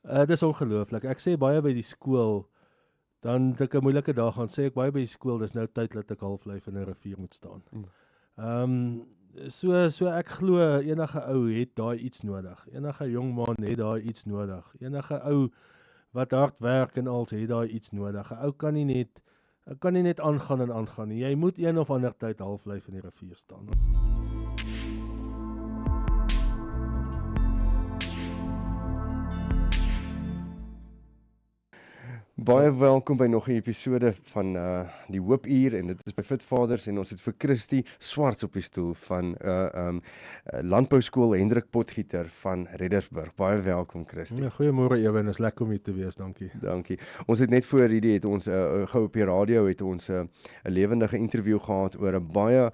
Dis ongelooflik. Ek sê baie by die skool, dan het ek 'n moeilike dag gaan sê ek baie by die skool, dis nou tyd dat ek halflyf in 'n rivier moet staan. So ek glo enige ou het daai iets nodig. Enige jong man het daai iets nodig. Enige ou wat hard werk en als het daai iets nodig. 'n Ou kan nie net aangaan en aangaan nie. Jy moet een of ander tyd halflyf in die rivier staan. Baie welkom by nog 'n episode van die Hoopuur en dit is by Fit Vaders en ons het vir Christie Swarts op die stoel van Landbouskool Hendrik Potgieter van Reddersburg. Baie welkom Christie. Ja, goeiemôre Ewen, is lekker om hier te wees, dankie. Dankie. Ons het net voor hierdie het ons gou op die radio het ons 'n lewendige interview gehad oor 'n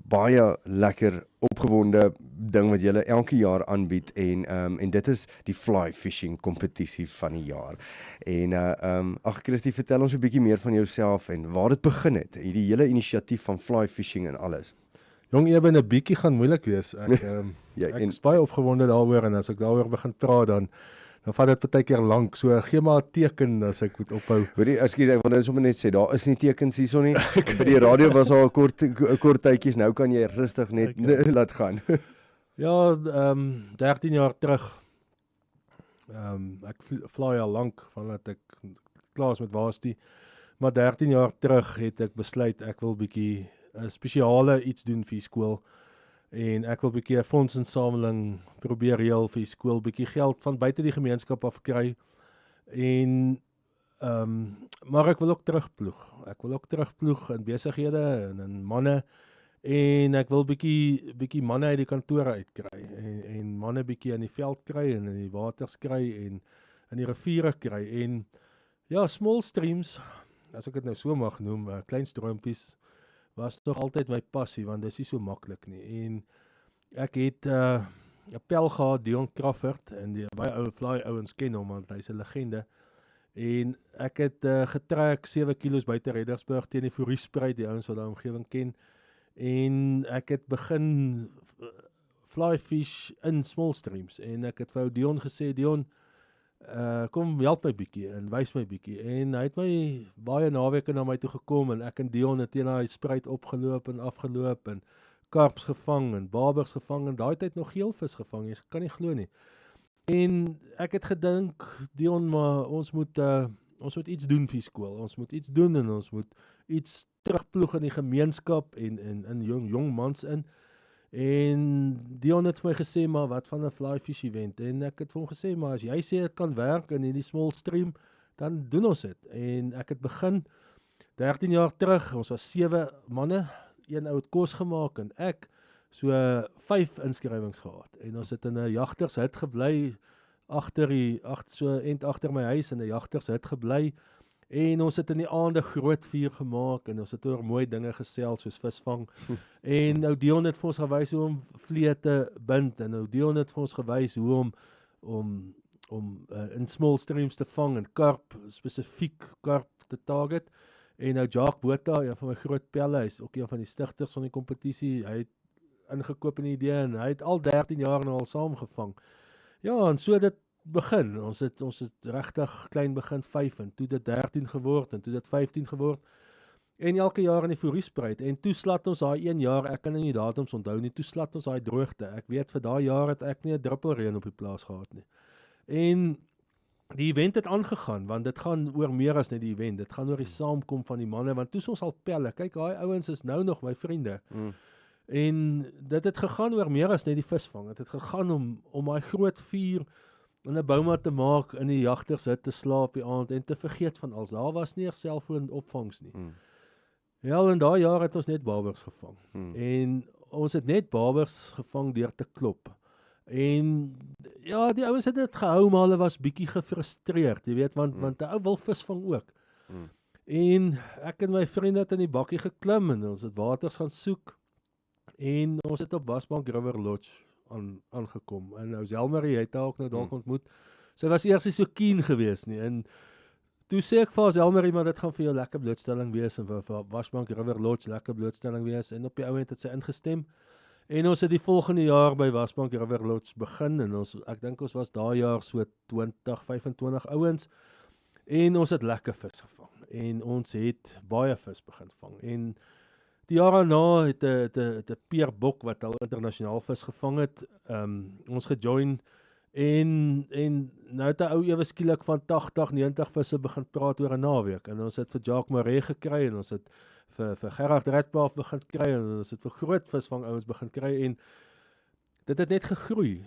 baie lekker opgewonde ding wat julle elke jaar aanbied en dit is die fly fishing kompetisie van die jaar. En Christie, vertel ons 'n bietjie meer van jouself en waar dit begin het. Hierdie hele inisiatief van fly fishing en alles. Jong Eben, 'n bietjie gaan moeilik wees. Ek ek is baie opgewonde daaroor en as ek daaroor begin praat dan vat dit baie keer lank. So gee maar 'n teken as ek moet ophou. Hoorie, ekskuus, ek wil net sommer net sê daar is nie tekens hierso nie. By die radio was al 'n kort tydjies, nou kan jy rustig net laat gaan. Ja, 13 jaar terug. Ek fly al lank vandat ek klaar is met varsity. Maar 13 jaar terug het ek besluit ek wil bietjie 'n spesiale iets doen vir die skool. En ek wil bietjie 'n fondsinsameling probeer reël vir die skool, bietjie geld van buite die gemeenskap af kry. En maar ek wil ook terugploeg. Ek wil ook terugploeg in besighede en in manne. En ek wil bietjie manne uit die kantore uitkry en manne bietjie in die veld kry en in die waters kry en in die riviere kry. En ja, small streams, as ek dit nou so mag noem, klein stroompies, was nog altyd my passie, want dis nie so maklik nie. En ek het 'n pel gehad, Dion Crawford, en die baie ou fly ouens ken hom, want hy's 'n legende. En ek het getrek 7 kilos buite Reddersburg teen die Foriespruit, die ouens wat daai omgewing ken. En ek het begin fly fish in small streams. En ek het vir ou Dion gesê, Dion, kom help my bietjie en wys my bietjie. En hy het my baie naweke na my toe gekom en ek en Dion het teen daai spruit opgeloop en afgeloop en karps gevang en babers gevang en daai tyd nog geelvis gevang. Jy kan nie glo nie. En ek het gedink, Dion, maar ons moet iets doen vir skool. Ons moet iets doen en ons moet iets terugploeg in die gemeenskap en in jong mans in. En Dion het vir my gesê, maar wat van 'n fly fish event? En ek het vir hom gesê, maar as jy sê dit kan werk in hierdie small stream, dan doen ons dit. En ek het begin 13 jaar terug, ons was 7 manne, een ou het kos gemaak en ek so 5 inskrywings gehad. En ons het in 'n jagtershut gebly agter my huis in 'n jagtershut gebly. En ons het in die aande groot vuur gemaak en ons het oor mooi dinge gesels soos visvang. En nou Dion het vir ons gewys hoe om vlee te bind en nou Dion het vir ons gewys hoe om in small streams te vang en karp, spesifiek karp te target. En nou Jacques Botha, een van my groot pelle, hy is ook een van die stigters van die kompetisie. Hy het ingekoop in die idee en hy het al 13 jaar nou al saamgevang. Ja, en so dit begin. Ons het regtig klein begin 5 en toe dit 13 geword en toe dit 15 geword. En elke jaar in die Foriespruit. En toe slat ons daai 1 jaar, ek kan nie die datums onthou nie, toe slat ons daai droogte. Ek weet vir daai jaar het ek nie 'n druppel reën op die plaas gehad nie. En die event het aangegaan, want dit gaan oor meer as net die event. Dit gaan oor die saamkom van die manne, want toe is ons al pelle. Kyk, daai ouens is nou nog my vriende. En dit het gegaan oor meer as net die visvang. Dit het gegaan om daai groot vuur in 'n bouma te maak, in die jagtershut te slaap die aand en te vergeet van alles. Daar was nie 'n selfoon opvangs nie. Ja, in daai jaar het ons net babers gevang. En ons het net babers gevang deur te klop. En ja, die ouens het dit gehou, maar hulle was bietjie gefrustreerd, jy weet, want 'n ou wil visvang ook. En ek en my vriende het in die bakkie geklim en ons het waters gaan soek. En ons het op Wasbank River Lodge aangekom. En nou Zelmarie het ook nou dalk ontmoet. Sy was eers nie so keen geweest nie. En toe sê ek vir Zelmarie, maar dit gaan vir jou lekker blootstelling wees en vir Wasbank River Lodge lekker blootstelling wees. En op die ouend het sy ingestem. En ons het die volgende jaar by Wasbank River Lodge begin en ek dink ons was daai jaar so 20, 25 ouens en ons het lekker vis gevang en ons het baie vis begin vang en die jaar daarna het 'n Pierre Bok wat al internasionaal vis gevang het, ons gejoin en nou het 'n ou ewe skielik van 80, 90 visse begin praat oor 'n naweek en ons het vir Jacques Maree gekry en ons het vir Gerard Redpath begin kry en ons het vir groot visvang ouens begin kry en dit het net gegroei.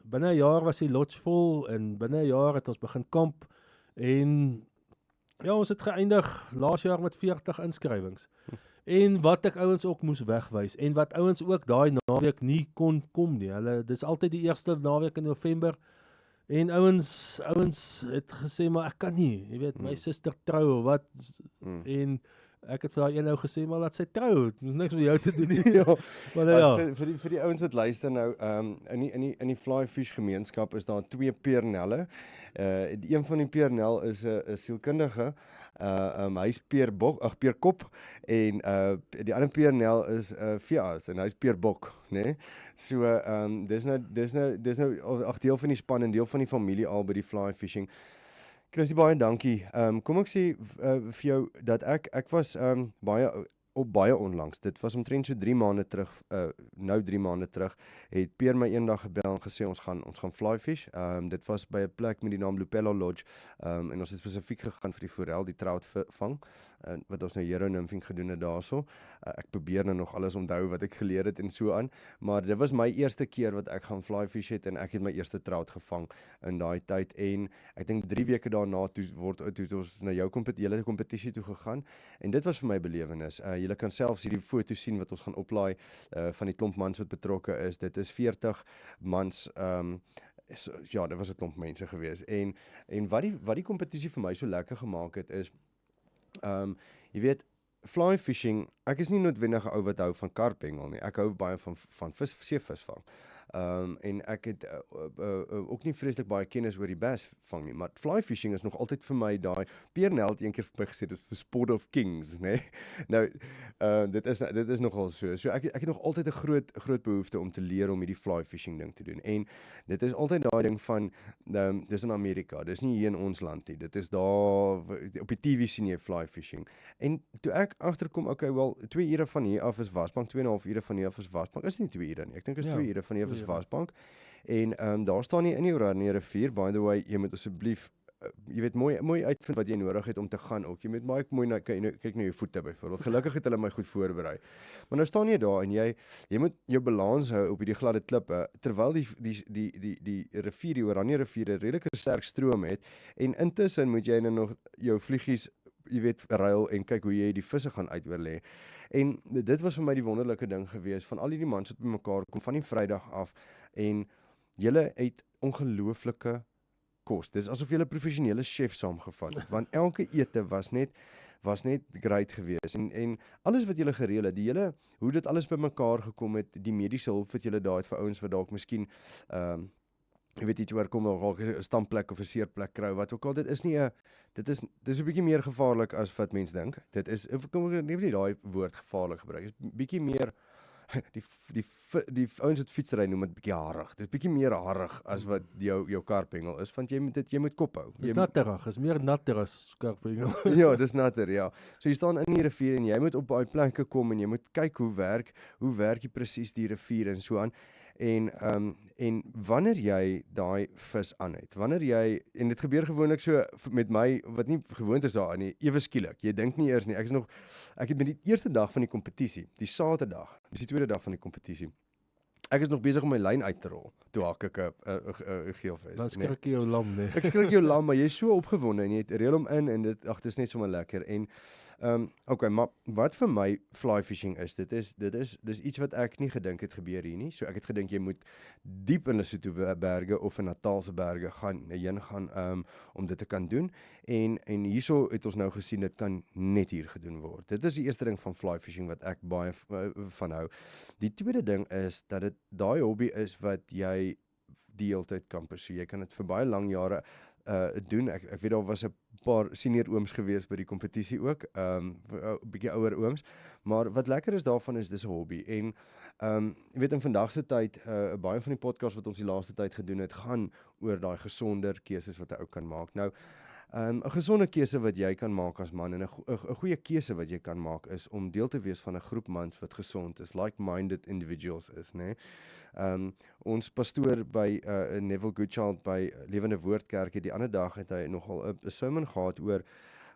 Binne 'n jaar was die lodge vol en binne 'n jaar het ons begin kamp en ja, ons het geëindig laas jaar met 40 inskrywings. En wat ek ouens ook moes wegwys en wat ouens ook daai naweek nie kon kom nie. Dis altyd die eerste naweek in November en ouens het gesê maar ek kan nie, jy weet, my suster trou of wat en ek het vir daai een ou gesê maar laat sy trou, het niks met jou te doen nie. Ja, maar nou, ja. vir die ouens wat luister nou, in die fly fish gemeenskap is daar 2 peernelle. Een van die peernel is 'n sielkundige. Hy's peerkop en die ander peernel is 'n veearts en hy's peerbok, né? Nee? So dis nou deel van die span en deel van die familie al by die fly fishing. Christie, baie dankie. Kom ek sê vir jou dat ek was baie onlangs. Dit was omtrent so 3 maande terug, nou 3 maande terug, het Peer my eendag gebel en gesê ons gaan fly fish. Dit was by 'n plek met die naam Lupello Lodge. En ons het spesifiek gegaan vir die forel, die trout vang, wat ons nou hero nymphing gedoen het daarso. Ek probeer nou nog alles onthou wat ek geleer het en so aan, maar dit was my eerste keer wat ek gaan fly fish het en ek het my eerste trout gevang in daai tyd en ek dink 3 weke daarna toe ons na jou hele kompetisie toe gegaan en dit was vir my belewenis. Julle kan selfs hierdie foto sien wat ons gaan oplaai van die klomp mans wat betrokke is. Dit is 40 mans. Ja, dit was 'n klomp mense gewees. En wat die kompetisie vir my so lekker gemaak het is, jy weet, fly fishing, ek is nie noodwendig 'n ou wat hou van karpengel nie. Ek hou baie van seevisvang. En ek het ook nie vreeslik baie kennis oor die bass vang nie, maar fly fishing is nog altyd vir my daai. Peernel het een keer vir my gesê dis the sport of kings, né? Nou dit is nogal so. So ek het nog altyd 'n groot behoefte om te leer om hierdie fly fishing ding te doen. En dit is altyd daai ding van dis in Amerika, dis nie hier in ons land nie. Dit is daar op die TV sien jy fly fishing. En toe ek agterkom, okay, wel 2 ure van hier af is Wasbank, 2,5 ure van hier af is Wasbank. Is nie 2 ure nie. Ek dink is 2 ure van hier af is Wasbank. En daar staan jy in die Oranje rivier. By the way, jy moet asseblief jy weet mooi uitvind wat jy nodig het om te gaan ook. Jy moet baie mooi kyk na jou voete byvoorbeeld. Gelukkig het hulle my goed voorberei. Maar nou staan jy daar en jy moet jou balans hou op hierdie gladde klippe terwyl die rivier, die Oranje rivier 'n redelike sterk stroom het en intussen moet jy nou nog jou vliegies jy weet, ruil en kyk hoe jy die visse gaan uitoorlê. En dit was vir my die wonderlike ding gewees van al hierdie mans wat bymekaar kom van die Vrydag af en julle het ongelooflike kos. Dis asof julle professionele chef saamgevat het, want elke ete was net great gewees. En alles wat julle gereël het, hoe dit alles bymekaar gekom het, die mediese hulp wat julle daar het vir ouens wat dalk miskien jy weet iets oorkom of 'n stamplek of 'n seerplek kry, wat ook al, dit is 'n bietjie meer gevaarlik as wat mens dink. Dit is, ek nie daai woord gevaarlik gebruik, is bietjie meer, die ouens wat fietsry noem dit bietjie harig. Dit is bietjie meer harig as wat jou karpengel is, want jy moet kop hou. Dis natterig, is meer natter as karpengel. Ja, dis natter, ja. So jy staan in die rivier en jy moet op daai plekke kom en jy moet kyk hoe werk jy presies die rivier en so aan. En wanneer jy daai vis aan het, en dit gebeur gewoonlik so met my, wat nie gewoond is daarin nie, ewe skielik, jy dink nie eers nie, ek het met die eerste dag van die kompetisie, die Saterdag, dis die tweede dag van die kompetisie, ek is nog besig om my lyn uit te rol, toe hak ek 'n geelvis. Dan skrik jy jou lam, nee. Ek skrik jou lam, maar jy is so opgewonde en jy reël hom in en dit is net sommer lekker. En okay, maar wat vir my fly fishing is, dis iets wat ek nie gedink het gebeur hier nie. So ek het gedink jy moet diep in Lesotho berge of in Natalse berge heen gaan om dit te kan doen. En hierso het ons nou gesien dit kan net hier gedoen word. Dit is die eerste ding van fly fishing wat ek baie van hou. Die tweede ding is dat dit daai hobby is wat jy die hele tyd kan pursue. Jy kan dit vir baie lang jare doen. Ek weet daar was 'n paar senior ooms gewees by die kompetisie ook, 'n bietjie ouer ooms, maar wat lekker is daarvan is dis 'n hobby en jy weet in vandag se tyd baie van die podcasts wat ons die laaste tyd gedoen het gaan oor daai gesonder keuses wat 'n ou kan maak. Nou 'n gesonde keuse wat jy kan maak as man en 'n goeie keuse wat jy kan maak is om deel te wees van 'n groep mans wat gesond is, like-minded individuals is, né? Ons pastoor by Neville Goodchild by Lewende Woord Kerk die ander dag het hy nogal 'n sermon gehad oor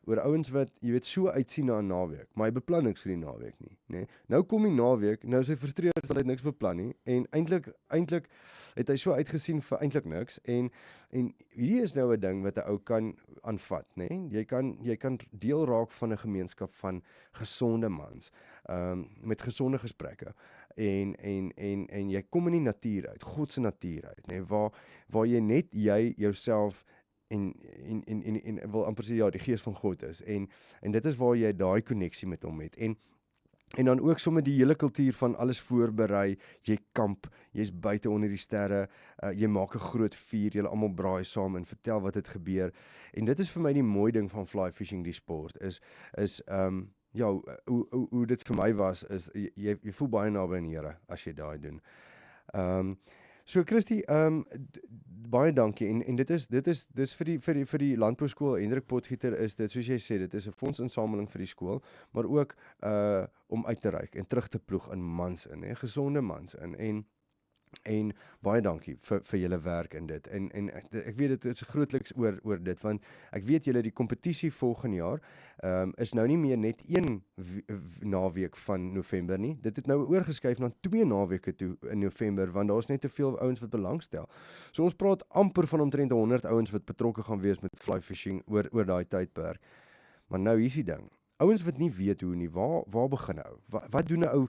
ouens wat, jy weet, so uitsien na 'n naweek, maar hy beplan niks vir die naweek nie, né? Nou kom die naweek, nou is hy frustreerd dat hy niks beplan nie en eintlik het hy so uitgesien vir eintlik niks en hierdie is nou 'n ding wat 'n ou kan aanvat, né? Jy kan deel raak van 'n gemeenskap van gesonde mans, met gesonde gesprekke en jy kom in die natuur uit, God se natuur uit, né? Waar jy net jouself en wil amper sê ja, die gees van God is en dit is waar jy daai koneksie met hom het en dan ook sommer die hele kultuur van alles voorberei, jy kamp, jy's buite onder die sterre, jy maak 'n groot vuur, julle almal braai saam en vertel wat het gebeur en dit is vir my die mooi ding van fly fishing, die sport is ja, hoe dit vir my was is jy voel baie naby aan die Here as jy daai doen. So Christie, baie dankie en dit is vir die landbouskool Hendrik Potgieter is dit soos jy sê, dit is 'n fondsinsameling vir die skool, maar ook om uit te reik en terug te ploeg in mans in, hè, gesonde mans in en baie dankie vir julle werk in dit en ek weet dit is grootliks oor dit want ek weet julle die kompetisie volgende jaar is nou nie meer net 1 naweek van November nie, dit het nou oorgeskuif na 2 naweke toe in November want daar's net te veel ouens wat belangstel. So ons praat amper van omtrent 100 ouens wat betrokke gaan wees met fly fishing oor daai tydperk. Maar nou hier's die ding. Ouens wat nie weet hoe nie, waar begin 'n ou? Wat doen 'n ou?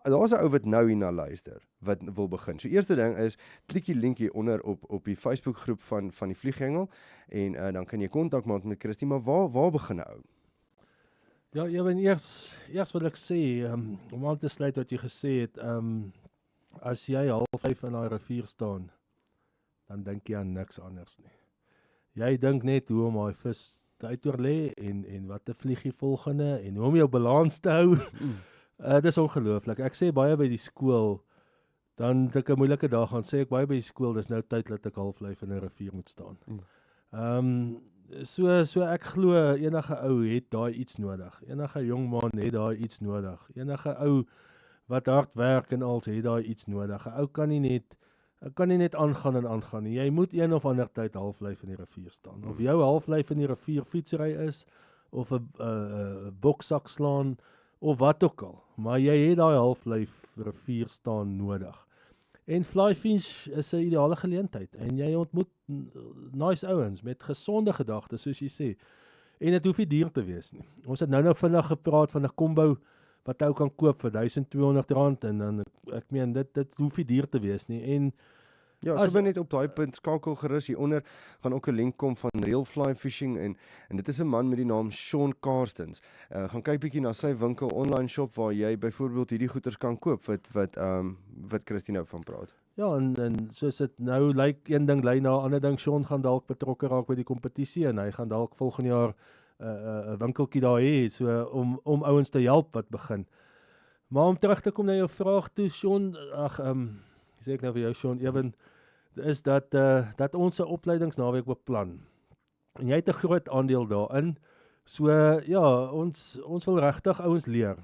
Daar's 'n ou wat nou hierna luister, wat wil begin. So eerste ding is, klik die linkie onder op die Facebook groep van die Vlieghengel en dan kan jy kontak maak met Christie, maar waar begin 'n ou? Ja, eers wil ek sê, om aan te sluit wat jy gesê het, as jy 4:30 in daai rivier staan, dan dink jy aan niks anders nie. Jy dink net hoe om daai vis uit oorlê en wat 'n vliegie volgende en hoe om jou balans te hou. Dis ongelooflik. Ek sê baie by die skool, dan het ek 'n moeilike dag gaan sê ek baie by die skool, dis nou tyd dat ek 4:30 in 'n rivier moet staan. So ek glo enige ou het daai iets nodig. Enige jong man het daai iets nodig. Enige ou wat hard werk en als het daai iets nodig. 'n Ou kan nie net aangaan en aangaan nie. Jy moet een of ander tyd 4:30 in die rivier staan. Of jou 4:30 in die rivier fietsry is, of 'n boksak slaan, of wat ook al. Maar jy het daai 4:30 rivier staan nodig. En fly fish is 'n ideale geleentheid. En jy ontmoet nice ouens met gesonde gedagtes, soos jy sê. En dit hoef nie duur te wees nie. Ons het nou vinnig gepraat van 'n combo wat ou kan koop vir R1200 en dan ek meen dit hoef nie duur te wees nie. En ja, so net op daai punt skakel gerus hieronder gaan ook 'n link kom van Real Fly Fishing en dit is 'n man met die naam Sean Karstens. Gaan kyk bietjie na sy winkel online shop waar jy byvoorbeeld hierdie goeders kan koop wat Christie nou van praat. Ja, en soos dit nou lyk, een ding lei na 'n ander ding. Sean gaan dalk betrokke raak by die kompetisie en hy gaan dalk volgende jaar 'n winkeltjie daar hê, so om ouens te help wat begin. Maar om terug te kom na jou vraag toe, Sean, sê ek nou vir jou, Sean, ewen is dat ons 'n opleidingsnaweek beplan. En jy het 'n groot aandeel daarin. So ja, ons wil regtig ouens leer.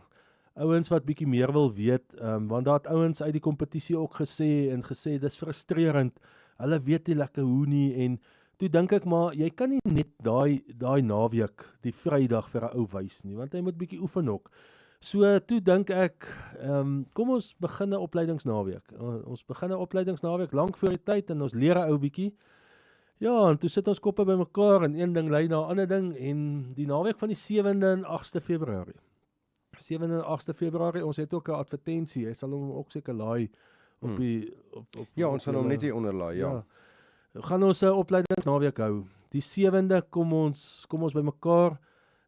Ouens wat bietjie meer wil weet, want daar het ouens uit die kompetisie ook gesê dis frustrerend. Hulle weet nie lekker hoe nie en toe dink ek maar jy kan nie net daai naweek, die Vrydag vir 'n ou wys nie, want hy moet bietjie oefen ook. So toe dink ek, kom ons begin 'n opleidingsnaweek. Ons begin 'n opleidingsnaweek lank voor die tyd en ons leer 'n ou bietjie. Ja, en toe sit ons koppe bymekaar en een ding lei na 'n ander ding en die naweek van die 7de en 8de Februarie. 7de en 8de Februarie, ons het ook 'n advertensie. Jy sal hom ook seker laai op die ja, ons sal hom net hier onderlaai, ja. Gaan ons 'n opleidingsnaweek hou. Die 7de kom ons bymekaar.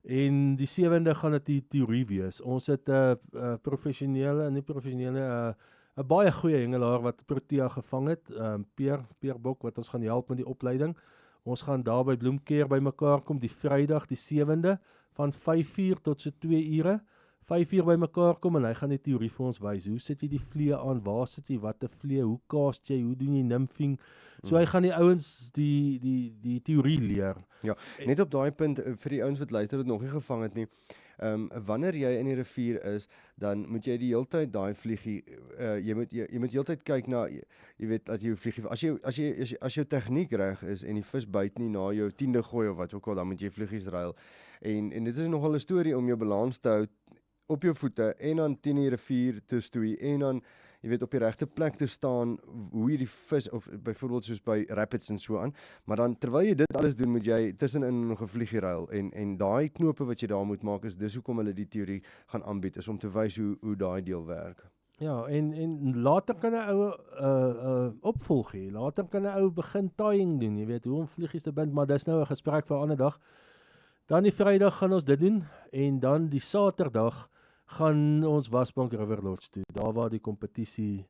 En die 7de gaan dit die teorie wees. Ons het 'n professionele, 'n baie goeie hengelaar wat Protea gevang het, Peer Bok wat ons gaan help met die opleiding. Ons gaan daar by Bloemkeer by mekaar kom die Vrydag die 7de van 5:00 tot so 2:00. 5:00 by mekaar kom en hy gaan die teorie vir ons wys. Hoe sit jy die vlee aan? Waar sit jy? Wat 'n vlee? Hoe cast jy? Hoe doen jy nymphing? So hy gaan die ouens die teorie leer. Ja, net op daai punt vir die ouens wat luister wat nog nie gevang het nie. Wanneer jy in die rivier is, dan moet jy die hele tyd daai vliegie jy moet heeltyd kyk na jy weet as jy vliegie as jou tegniek reg is en die vis byt nie na jou 10de gooi of wat ook al, dan moet jy vliegies ruil. En dit is nogal 'n storie om jou balans te hou op jou voete en dan teen die rivier te stoei en dan jy weet op die regte plek te staan hoe jy die vis of byvoorbeeld soos by rapids en so aan, maar dan terwyl jy dit alles doen moet jy tussenin nog 'n vliegie ruil en daai knope wat jy daar moet maak is dis hoekom hulle die teorie gaan aanbied is om te wys hoe daai deel werk. Ja, en later kan 'n ou opvolg hê. Later kan 'n ou begin tying doen, jy weet hoe om vliegies te bind, maar dis nou 'n gesprek vir 'n ander dag. Dan die Vrydag gaan ons dit doen en dan die Saterdag gaan ons Wasbank River Lodge toe, daar waar die kompetisie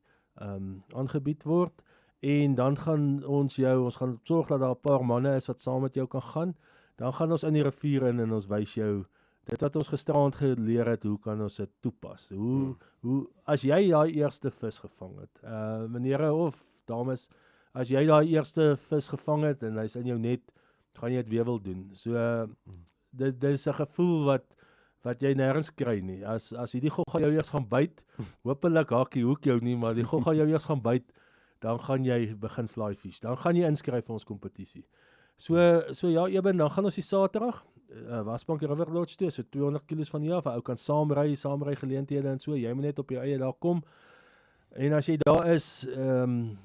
aangebied word en dan gaan ons gaan sorg dat daar 'n paar manne is wat saam met jou kan gaan. Dan gaan ons in die rivier in en ons wys jou dit wat ons gisteraand geleer het, hoe kan ons dit toepas? Hoe as jy daai eerste vis gevang het, menere of dames, as jy daai eerste vis gevang het en hy's in jou net, gaan jy dit weer wil doen. So dit is 'n gevoel wat jy nêrens kry nie. As hierdie gogga jou eers gaan byt, hopelik haak die hoek jou nie, maar die gogga jou eers gaan byt, dan gaan jy begin fly fish. Dan gaan jy inskryf vir ons kompetisie. So ja, Eben, dan gaan ons die Saterdag Wasbank River Lodge toe, so 200 km van hier af. Ou kan saamry geleenthede en so. Jy moet net op jou eie daar kom. En as jy daar is,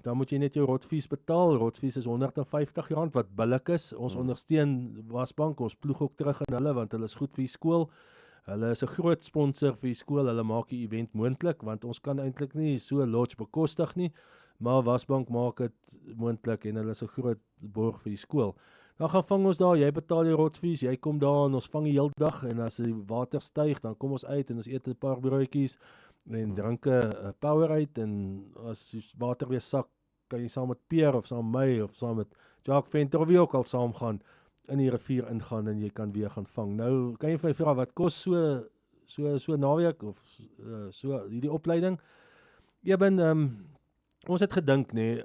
dan moet jy net jou rotvies betaal. Rotvies is R150 wat billik is. Ons ondersteun Wasbank, ons ploeg ook terug in hulle want hulle is goed vir die skool. Hulle is 'n groot sponsor vir die skool. Hulle maak die event moontlik want ons kan eintlik nie so lodge bekostig nie, maar Wasbank maak dit moontlik en hulle is 'n groot borg vir die skool. Dan gaan vang ons daar, jy betaal die rotvies, jy kom daar en ons vang die hele dag en as die water styg, dan kom ons uit en ons eet 'n paar broodjies en drink 'n Powerade en as die water weer sak, kan jy saam met Peer of saam met my of saam met Jacques Venter of wie ook al saam gaan in die rivier ingaan en jy kan weer gaan vang. Nou, kan jy vir my vra wat kos so naweek of so hierdie opleiding? Eben, ons het gedink 'n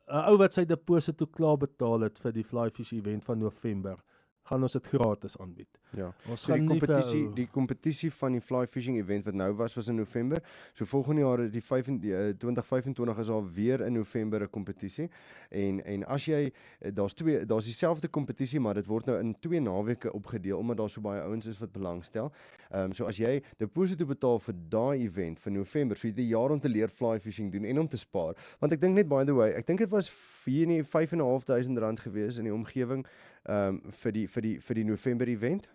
ou wat sy deposito klaar betaal het vir die Fly Fish event van November, gaan ons dit gratis aanbied. Ja. Ons So gaan die kompetisie van die fly fishing event wat nou was in November. So volgende jaar die 2025 is al weer in November 'n kompetisie. En as jy daar's dieselfde kompetisie, maar dit word nou in 2 naweke opgedeel omdat daar so baie ouens is wat belangstel. So as jy deposito betaal vir daai event vir November, so jy het 'n jaar om te leer fly fishing doen en om te spaar. Want ek dink net by the way, ek dink dit was R5.500 gewees in die omgewing vir die November event.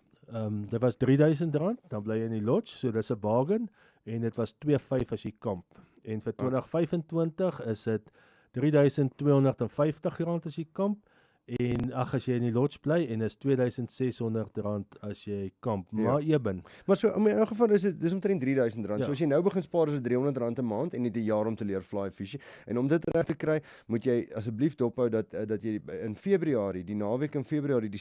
Dit was R3,000, dan bly jy in die lodge, so dis 'n bargain en dit was R2,500 as jy kamp. En vir 2025 is dit R3,250 as jy kamp en as jy in die lodge bly en is R2,600 as jy kamp. Maar Eben. Maar so in elk geval dis omtrent R3,000. Ja. So as jy nou begin spaar is dit R300 'n maand en net 'n jaar om te leer fly fishing. En om dit reg te kry, moet jy asseblief dophou dat jy in Februarie, die naweek in Februarie, die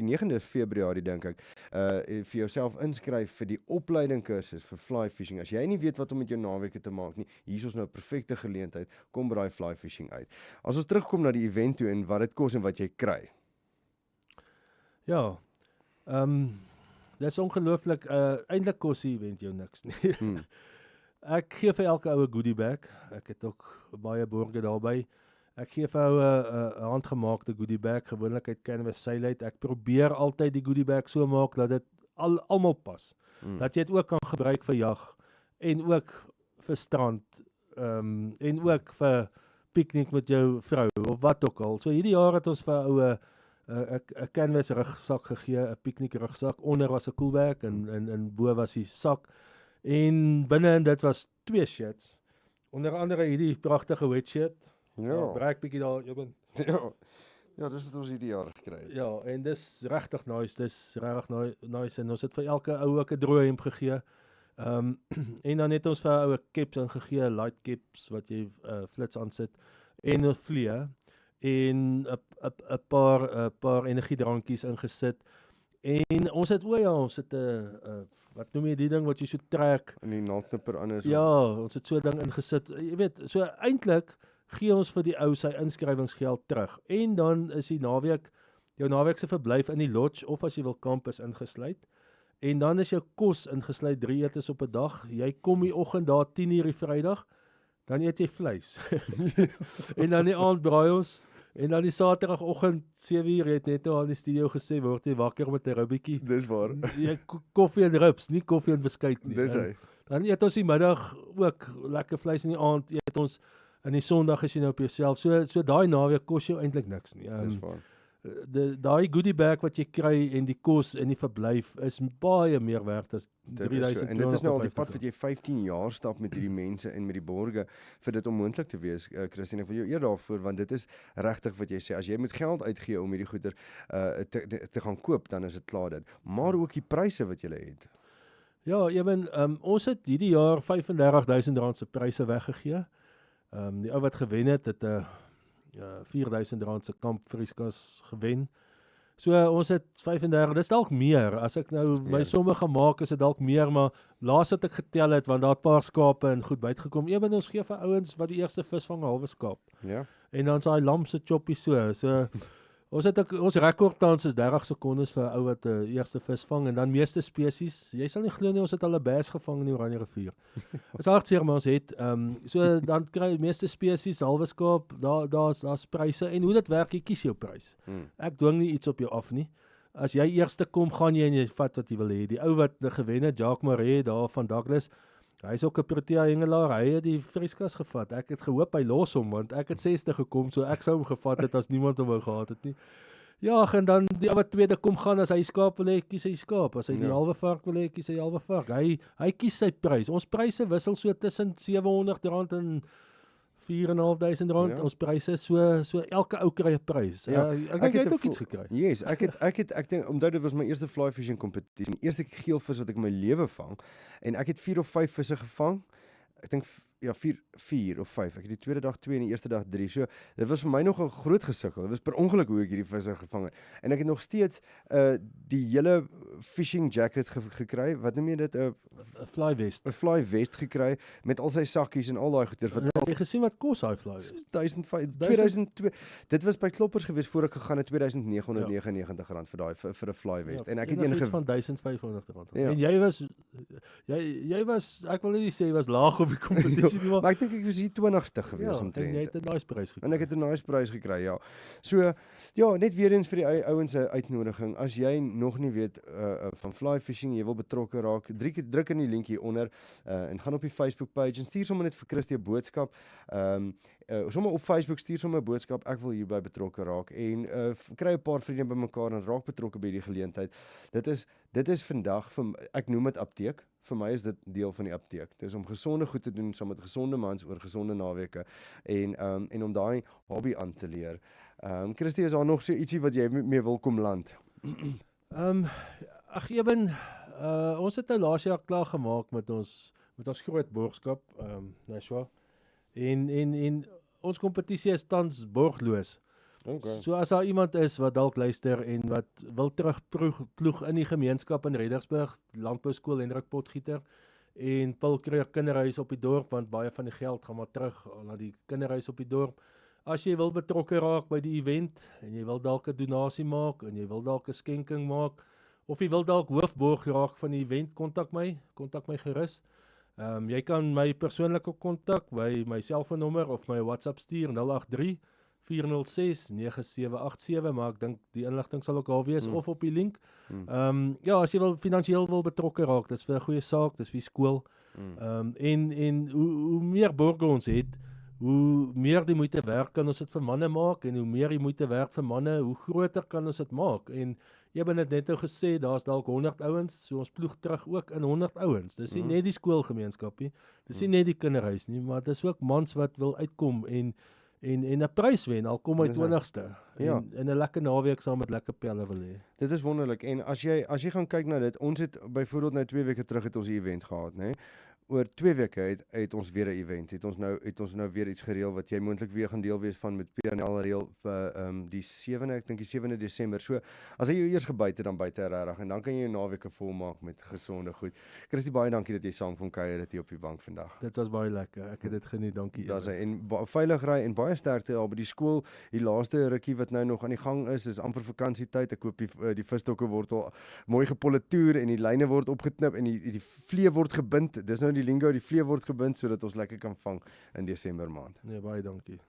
9de Februarie dink ek, vir jouself inskryf vir die opleiding kursus vir fly fishing. As jy nie weet wat om met jou naweke te maak nie, hier is ons nou 'n perfekte geleentheid. Kom braai fly fishing uit. As ons terugkom na die event toe en wat dit kos en wat jy kry. Ja. Dis ongelooflik. Eintlik kos die event jou niks nie. Ek gee vir elke ou 'n goodie bag. Ek het ook baie borge daarby. Ek gee vir ou 'n handgemaakte goodie bag, gewoonlik uit canvas seil uit. Ek probeer altyd die goodie bag so maak dat dit almal pas. Dat jy dit ook kan gebruik vir jag en ook vir strand en ook vir piknik met jou vrou of wat ook al. So hierdie jaar het ons vir ou 'n canvas rugsak gegee, 'n piknik rugsak. Onder was 'n koelbag en bo was die sak. En binne in dit was 2 shirts. Onder andere hierdie pragtige wet shirt. Ja. Breek bietjie daar, Eben. Ja, dis wat ons hierdie jaar gekry het. Ja, en dis regtig nice. Dis regtig nice en ons het vir elke ou ook 'n droë hemp gegee. En dan het ons vir ou 'n caps ingegee, light caps wat jy flits aan sit en 'n vlee. en 'n paar energiedrankies ingesit. En ons het ons het 'n wat noem jy die ding wat jy so trek? In die naaldknipper anders. Ja, ons het so 'n ding ingesit. Jy weet, so eintlik gee ons vir die ou sy inskrywingsgeld terug. En dan is die naweek jou naweek se verblyf in die lodge of as jy wil kamp is ingesluit. En dan is jou kos ingesluit 3 etes op 'n dag. Jy kom die oggend daar 10:00 die Vrydag, dan eet jy vleis. En dan die aand braai ons en dan die Saterdagoggend 7:00 het net nou al in die studio gesê word jy wakker met 'n ribbietjie. Dis waar. Jy koffie en ribs, nie koffie en beskuit nie. Dis hy. Dan eet ons die middag ook lekker vleis in die aand eet ons in die Sondag as jy nou op jouself. So daai naweek kos jou eintlik niks nie. Dis waar. Daai goodie bag wat jy kry en die kos en die verblyf is baie meer werd as Dit is so. En dit is nou al die pad R3250. wat jy 15 jaar stap met hierdie mense en met die borge vir dit onmoontlik te wees, Christine. Ek wil jou eer daarvoor want dit is regtig wat jy sê. As jy moet geld uitgee om hierdie goeder te gaan koop, dan is dit klaar dit. Maar ook die pryse wat jy het. Ja, ons het hierdie jaar R35,000 se pryse weggegee. Die ou wat gewen het R4,000 se kampvrieskas gewen. So ons het 35, dis dalk meer. As ek nou my somme gemaak is dit dalk meer, maar laas het ek getel het want daar 'n paar skape en goed bytgekom. Ewen ons gee vir ouens wat die eerste vis vang 'n halwe skaap. Ja. En dan s'daai lam se choppie so. Ons rekord tans is 30 sekondes vir 'n ou wat eerste vis vang en dan meeste spesies. Jy sal nie glo nie ons het al 'n bass gevang in die Oranje rivier. Is hartseer maar ons het so dan kry meeste spesies halwe skaap, daar's pryse en hoe dit werk, jy kies jou prys. Ek dwing nie iets op jou af nie. As jy eerste kom, gaan jy en jy vat wat jy wil hê. Die ou wat gewen het, Jacques Maree daar van Douglas, hy is ook 'n Protea hengelaar, hy het die vrieskas gevat. Ek het gehoop hy los hom want ek het 60 gekom, so ek sou hom gevat het as niemand hom wou gehad het nie. Ja, en dan die ou wat tweede kom gaan as hy skaap wil hê, kies hy skaap. As hy die halwe vark wil hê, kies hy halwe vark. Hy kies sy prys. Ons pryse wissel so tussen R700 en R4,500. Ja. Ons pryse so elke ou kry 'n prys. Ek dink jy het ook iets gekry. Yes, ek dink omdat dit was my eerste fly fishing kompetisie, die eerste geelvis wat ek in my lewe vang en ek het 4 of 5 visse gevang. Ek dink 4 of 5. Ek het die tweede dag 2 en die eerste dag 3. So dit was vir my nog 'n groot gesukkel. Dit was per ongeluk hoe ek hierdie visse gevang het. En ek het nog steeds die hele fishing jacket gekry. Wat noem jy dit? 'n Fly vest. 'n fly vest gekry met al sy sakkies en al daai goeder wat Het jy gesien wat kos daai fly vest? 2002. Dit was by Kloppers gewees voor ek gegaan het R2,999 vir 'n fly vest. En ek het een van R1,500. Ja. En jy was ek wil nie sê jy was laag op die kompetisie nie, maar ek dink ek was hier 20ste gewees omtrent. En jy het 'n nice prys gekry. En ek het 'n nice prys gekry, ja. So ja, net weer eens vir die ouens 'n uitnodiging. As jy nog nie weet van fly fishing, jy wil betrokke raak, druk in die link hier onder en gaan op die Facebook page en stuur sommer net vir Christie 'n boodskap. Sommer op Facebook stuur sommer 'n boodskap, ek wil hierby betrokke raak en kry 'n paar vriende bymekaar en raak betrokke by die geleentheid. Dit is vandag ek noem dit apteek. Vir my is dit deel van die apteek. Dit is om gesonde goed te doen saam met gesonde mans oor gesonde naweke en om daai hobby aan te leer. Christie, is daar nog so ietsie wat jy mee wil kom land? Ag Eben, ons het nou laas jaar klaar gemaak met ons groot borgskap, Nashua. En ons kompetisie is tans borgloos. Okay. So as daar iemand is wat dalk luister en wat wil terugploeg in die gemeenskap in Reddersburg, Landbouskool Hendrik Potgieter en Paul Kreer kinderhuis op die dorp, want baie van die geld gaan maar terug na die kinderhuis op die dorp. As jy wil betrokke raak by die event en jy wil dalk 'n donasie maak en jy wil dalk 'n skenking maak of jy wil dalk hoofborg raak van die event, kontak my gerus. Jy kan my persoonlike kontak by my selfoonnommer of my WhatsApp stuur 083-406-9787, maar ek dink die inligting sal ook daar wees of op die link. Ja, as jy finansiëel wil betrokke raak, dis vir 'n goeie saak, dis vir skool. En hoe meer borge ons het, hoe meer die moeite werk kan ons dit vir manne maak en hoe meer die moeite werk vir manne, hoe groter kan ons dit maak. En jy het net nou gesê, daar's dalk 100 ouens, so ons ploeg terug ook in 100 ouens. Dis nie net die skoolgemeenskap nie, dis nie net die kinderhuis nie, maar dis ook mans wat wil uitkom en 'n prys wen, al kom hy 20ste. En 'n lekker naweek saam met lekker pelle wil hê. Dit is wonderlik. En as jy gaan kyk na dit, ons het byvoorbeeld nou 2 weke terug het ons 'n event gehad, né? oor 2 weke het ons weer 'n event. Het ons nou weer iets gereël wat jy moontlik weer gaan deel wees van met PNL reël die 7de, ek dink die 7de Desember. So as jy jou eers gebyt het, dan byt jy regtig en dan kan jy jou naweke volmaak met gesonde goed. Christie, baie dankie dat jy saam kon kuier het hier op die bank vandag. Dit was baie lekker. Ek het dit geniet. Dankie. Daar's hy en veilig ry en baie sterkte al by die skool. Die laaste rukkie wat nou nog aan die gang is amper vakansietyd. Ek hoop die visstokke word al mooi gepolitoer en die lyne word opgeknip en die vlee word gebind. Dis nou die lingo, die vlee word gebind sodat ons lekker kan vang in Desember maand. Nee, baie dankie.